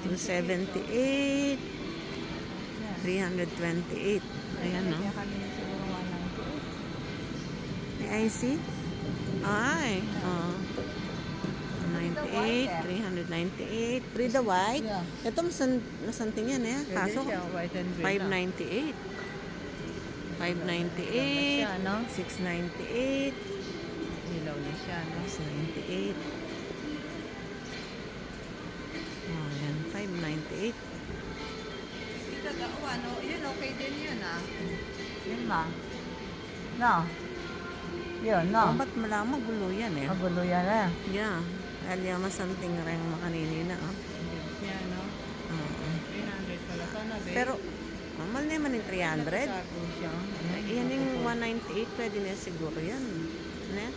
278. 328. Ayan, no? May IC? Ay, oh. 98, 398. Free the white. Ito, masanting yan, eh. Kaso, 598. 598. 698. Ilaw na siya, no? 698. Oh, yan. 598. Ito, ano, yun, okay din yun, ah. Yun lang. No. Yun, no. Oh, ba't malamang gulo yan, eh? Magulo yan, eh. Yeah. Alya masanting rin makanini na, oh. Yan, no? Oo. 300 pala ka na, babe. Pero, mamal naman yung 300. Natasago siya. Yan yung 198, pwede na siguro yan. Ano yan?